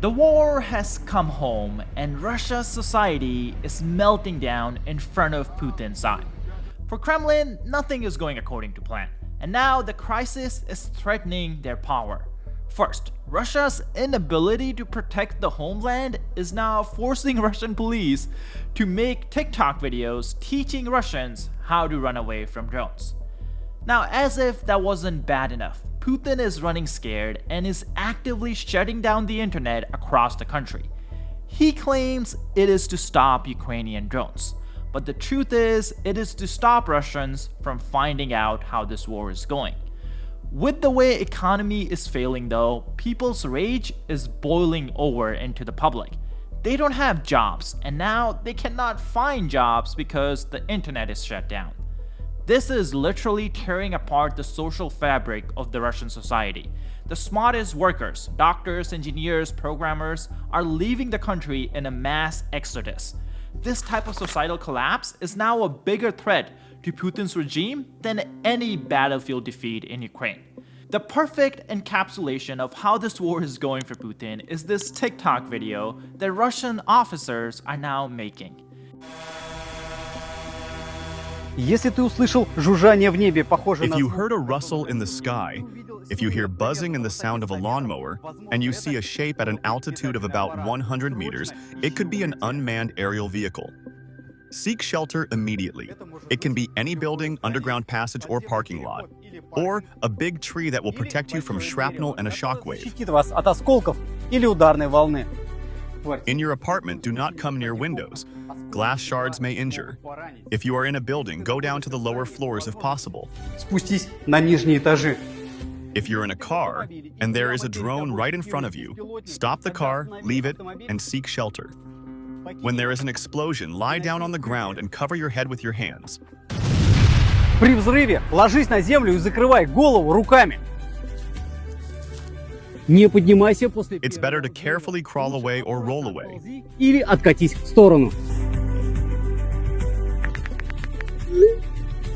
The war has come home and Russia's society is melting down in front of Putin's eye. For Kremlin, nothing is going according to plan, and now the crisis is threatening their power. First, Russia's inability to protect the homeland is now forcing Russian police to make TikTok videos teaching Russians how to run away from drones. Now, as if that wasn't bad enough, Putin is running scared and is actively shutting down the internet across the country. He claims it is to stop Ukrainian drones, but the truth is it is to stop Russians from finding out how this war is going. With the way economy is failing though, people's rage is boiling over into the public. They don't have jobs, and now they cannot find jobs because the internet is shut down. This is literally tearing apart the social fabric of the Russian society. The smartest workers, doctors, engineers, programmers are leaving the country in a mass exodus. This type of societal collapse is now a bigger threat to Putin's regime than any battlefield defeat in Ukraine. The perfect encapsulation of how this war is going for Putin is this TikTok video that Russian officers are now making. Если ты услышал жужжание в небе, похоже на... If you heard a rustle in the sky, if you hear buzzing in the sound of a lawnmower, and you see a shape at an altitude of about 100 meters, it could be an unmanned aerial vehicle. Seek shelter immediately. It can be any building, underground passage, or parking lot, or a big tree that will protect you from shrapnel and a shockwave. Защитит вас от осколков или ударной волны. In your apartment, do not come near windows. Glass shards may injure. If you are in a building, go down to the lower floors if possible. Спустись на нижние этажи. If you're in a car and there is a drone right in front of you, stop the car, leave it, and seek shelter. When there is an explosion, lie down on the ground and cover your head with your hands. При взрыве ложись на землю и закрывай голову руками. Не поднимайся после... It's better to carefully crawl away or roll away. Или откатись в сторону.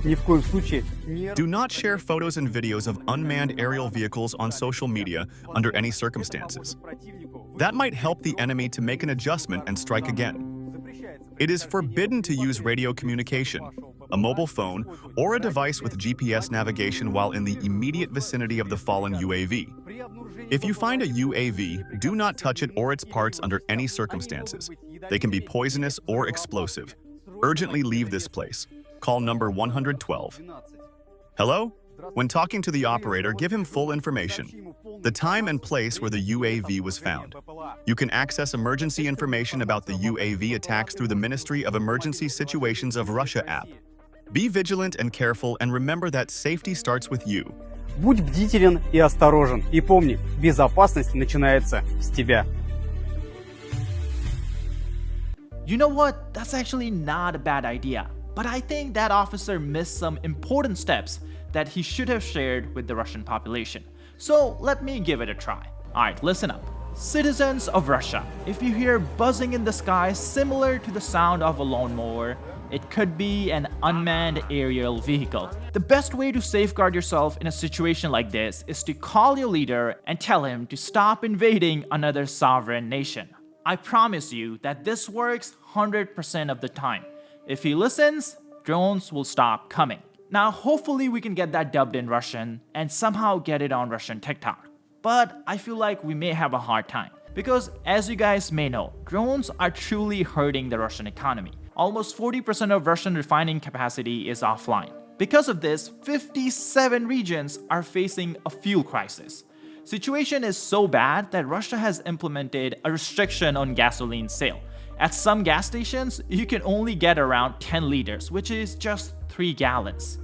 Ни в коем случае не... Do not share photos and videos of unmanned aerial vehicles on social media under any circumstances. That might help the enemy to make an adjustment and strike again. It is forbidden to use radio communication, a mobile phone, or a device with GPS navigation while in the immediate vicinity of the fallen UAV. If you find a UAV, do not touch it or its parts under any circumstances. They can be poisonous or explosive. Urgently leave this place. Call number 112. Hello? When talking to the operator, give him full information. The time and place where the UAV was found. You can access emergency information about the UAV attacks through the Ministry of Emergency Situations of Russia app. Be vigilant and careful, and remember that safety starts with you. Будь бдителен и осторожен. И помни, безопасность начинается с тебя. You know what? That's actually not a bad idea. But I think that officer missed some important steps that he should have shared with the Russian population. So let me give it a try. Alright, listen up. Citizens of Russia, if you hear buzzing in the sky similar to the sound of a lawnmower, it could be an unmanned aerial vehicle. The best way to safeguard yourself in a situation like this is to call your leader and tell him to stop invading another sovereign nation. I promise you that this works 100% of the time. If he listens, drones will stop coming. Now, hopefully we can get that dubbed in Russian and somehow get it on Russian TikTok. But I feel like we may have a hard time. Because as you guys may know, drones are truly hurting the Russian economy. Almost 40% of Russian refining capacity is offline. Because of this, 57 regions are facing a fuel crisis. Situation is so bad that Russia has implemented a restriction on gasoline sale. At some gas stations, you can only get around 10 liters, which is just 3 gallons.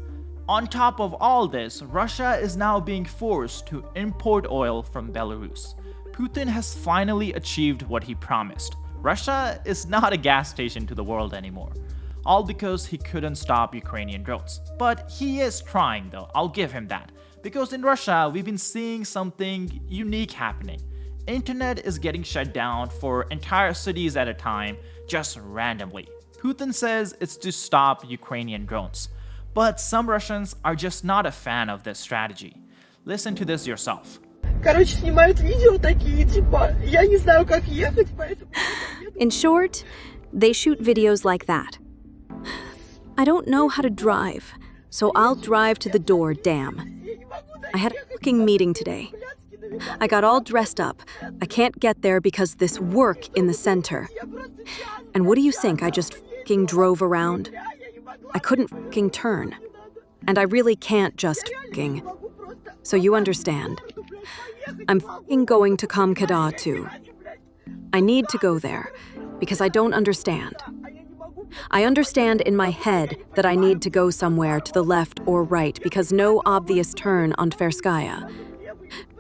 On top of all this, Russia is now being forced to import oil from Belarus. Putin has finally achieved what he promised. Russia is not a gas station to the world anymore. All because he couldn't stop Ukrainian drones. But he is trying though, I'll give him that. Because in Russia, we've been seeing something unique happening. Internet is getting shut down for entire cities at a time, just randomly. Putin says it's to stop Ukrainian drones. But some Russians are just not a fan of this strategy. Listen to this yourself. короче, снимают видео такие, типа, я не знаю, как ехать, поэтому... In short, they shoot videos like that. I don't know how to drive, so I'll drive to the door, damn. I had a fucking meeting today. I got all dressed up. I can't get there because this work in the center. And what do you think? I just fucking drove around? I couldn't fucking turn. And I really can't just fucking. So you understand. I'm fucking going to Kamkada too. I need to go there because I don't understand. I understand in my head that I need to go somewhere to the left or right because no obvious turn on Tverskaya.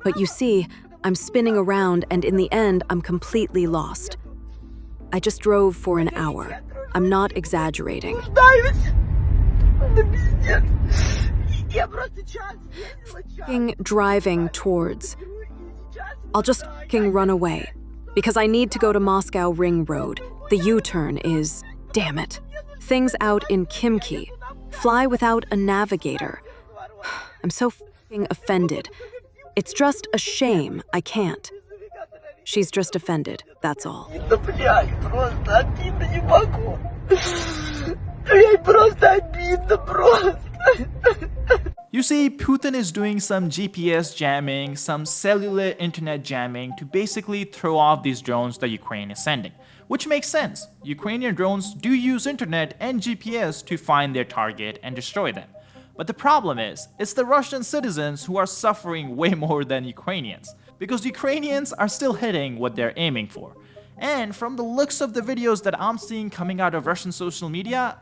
But you see, I'm spinning around and in the end, I'm completely lost. I just drove for an hour. I'm not exaggerating. Fucking driving towards. I'll just fucking run away because I need to go to Moscow Ring Road. The U-turn is, damn it, things out in Kimki. Fly without a navigator. I'm so fucking offended. It's just a shame I can't. She's just offended, that's all. Да, блядь, просто обидно, не могу. Блядь, просто обидно, просто. You see, Putin is doing some GPS jamming, some cellular internet jamming to basically throw off these drones that Ukraine is sending. Which makes sense. Ukrainian drones do use internet and GPS to find their target and destroy them. But the problem is, it's the Russian citizens who are suffering way more than Ukrainians. Because Ukrainians are still hitting what they're aiming for. And from the looks of the videos that I'm seeing coming out of Russian social media,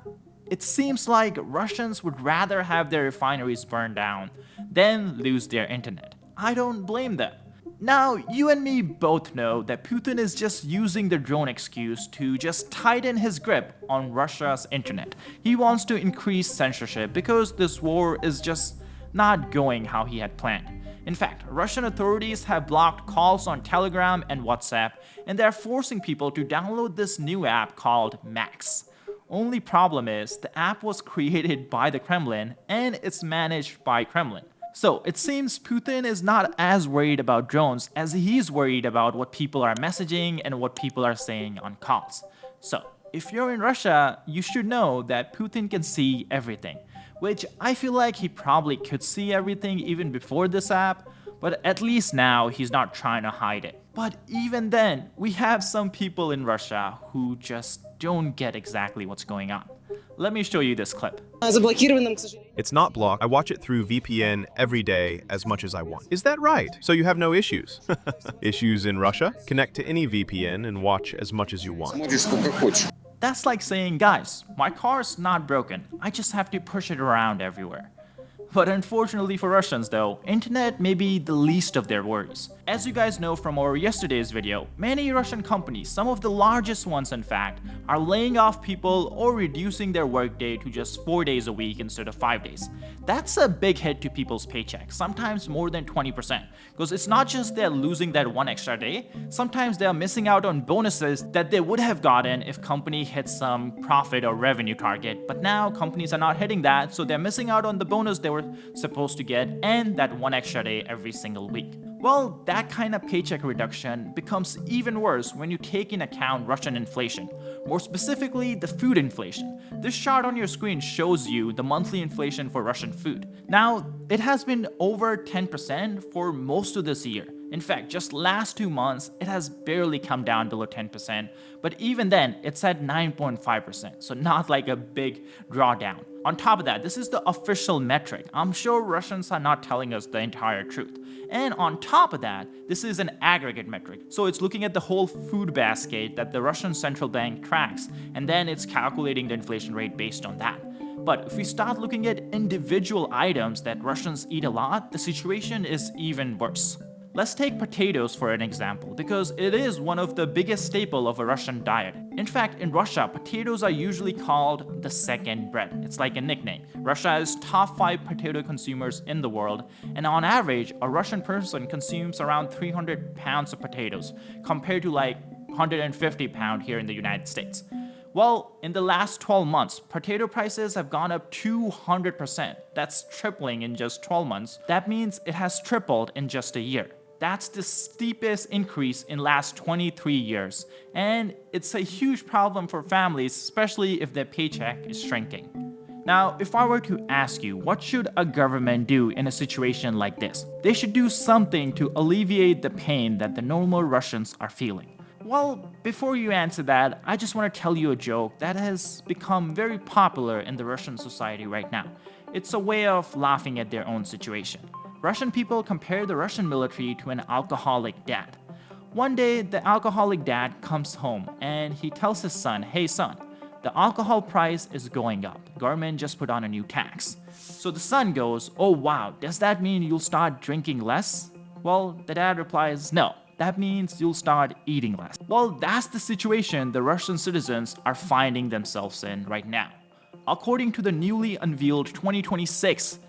it seems like Russians would rather have their refineries burned down than lose their internet. I don't blame them. Now, you and me both know that Putin is just using the drone excuse to just tighten his grip on Russia's internet. He wants to increase censorship because this war is just not going how he had planned. In fact, Russian authorities have blocked calls on Telegram and WhatsApp, and they're forcing people to download this new app called Max. Only problem is, the app was created by the Kremlin and it's managed by Kremlin. So it seems Putin is not as worried about drones as he's worried about what people are messaging and what people are saying on calls. So if you're in Russia, you should know that Putin can see everything, which I feel like he probably could see everything even before this app, but at least now he's not trying to hide it. But even then, we have some people in Russia who just don't get exactly what's going on. Let me show you this clip. It's not blocked. I watch it through VPN every day as much as I want. Is that right? So you have no issues? Issues in Russia? Connect to any VPN and watch as much as you want. That's like saying, guys, my car's not broken. I just have to push it around everywhere. But unfortunately for Russians though, internet may be the least of their worries. As you guys know from our yesterday's video, many Russian companies, some of the largest ones in fact, are laying off people or reducing their workday to just 4 days a week instead of 5 days. That's a big hit to people's paychecks, sometimes more than 20%. Because it's not just they're losing that one extra day, sometimes they're missing out on bonuses that they would have gotten if company hits some profit or revenue target. But now companies are not hitting that, so they're missing out on the bonus they were supposed to get and that one extra day every single week. Well, that kind of paycheck reduction becomes even worse when you take in account Russian inflation, more specifically the food inflation. This chart on your screen shows you the monthly inflation for Russian food. Now, it has been over 10% for most of this year. In fact, just last 2 months, it has barely come down below 10%, but even then, it's at 9.5%, so not like a big drawdown. On top of that, this is the official metric. I'm sure Russians are not telling us the entire truth. And on top of that, this is an aggregate metric. So it's looking at the whole food basket that the Russian central bank tracks, and then it's calculating the inflation rate based on that. But if we start looking at individual items that Russians eat a lot, the situation is even worse. Let's take potatoes for an example, because it is one of the biggest staple of a Russian diet. In fact, in Russia, potatoes are usually called the second bread. It's like a nickname. Russia is top 5 potato consumers in the world, and on average, a Russian person consumes around 300 pounds of potatoes, compared to like 150 pounds here in the United States. Well, in the last 12 months, potato prices have gone up 200%. That's tripling in just 12 months. That means it has tripled in just a year. That's the steepest increase in last 23 years, and it's a huge problem for families, especially if their paycheck is shrinking. Now, if I were to ask you, what should a government do in a situation like this? They should do something to alleviate the pain that the normal Russians are feeling. Well, before you answer that, I just want to tell you a joke that has become very popular in the Russian society right now. It's a way of laughing at their own situation. Russian people compare the Russian military to an alcoholic dad. One day, the alcoholic dad comes home and he tells his son, "Hey son, the alcohol price is going up. Government just put on a new tax." So the son goes, "Oh wow, does that mean you'll start drinking less?" Well, the dad replies, "No, that means you'll start eating less." Well, that's the situation the Russian citizens are finding themselves in right now. According to the newly unveiled 2026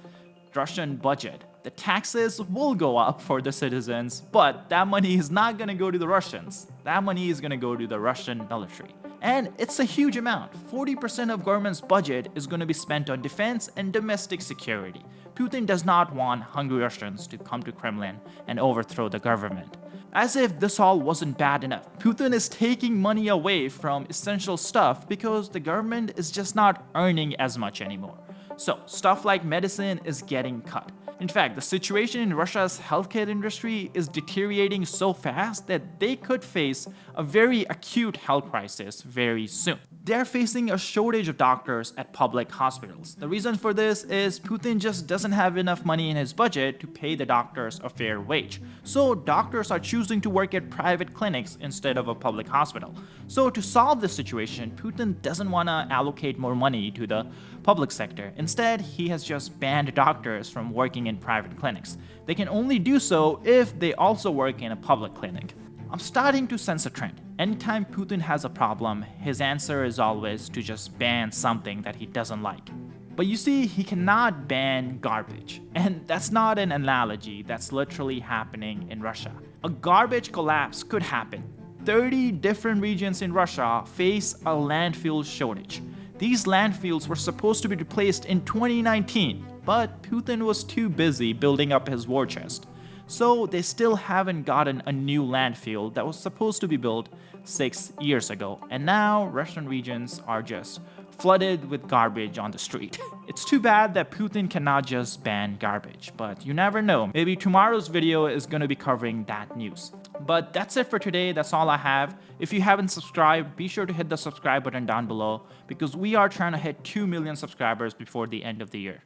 Russian budget, the taxes will go up for the citizens, but that money is not going to go to the Russians. That money is going to go to the Russian military. And it's a huge amount. 40% of government's budget is going to be spent on defense and domestic security. Putin does not want hungry Russians to come to Kremlin and overthrow the government. As if this all wasn't bad enough, Putin is taking money away from essential stuff because the government is just not earning as much anymore. So, stuff like medicine is getting cut. In fact, the situation in Russia's healthcare industry is deteriorating so fast that they could face a very acute health crisis very soon. They're facing a shortage of doctors at public hospitals. The reason for this is Putin just doesn't have enough money in his budget to pay the doctors a fair wage. So doctors are choosing to work at private clinics instead of a public hospital. So to solve this situation, Putin doesn't want to allocate more money to the public sector. Instead, he has just banned doctors from working in private clinics. They can only do so if they also work in a public clinic. I'm starting to sense a trend. Anytime Putin has a problem, his answer is always to just ban something that he doesn't like. But you see, he cannot ban garbage. And that's not an analogy, that's literally happening in Russia. A garbage collapse could happen. 30 different regions in Russia face a landfill shortage. These landfills were supposed to be replaced in 2019, but Putin was too busy building up his war chest. So they still haven't gotten a new landfill that was supposed to be built 6 years ago. And now Russian regions are just flooded with garbage on the street. It's too bad that Putin cannot just ban garbage, but you never know. Maybe tomorrow's video is going to be covering that news. But that's it for today. That's all I have. If you haven't subscribed, be sure to hit the subscribe button down below because we are trying to hit 2 million subscribers before the end of the year.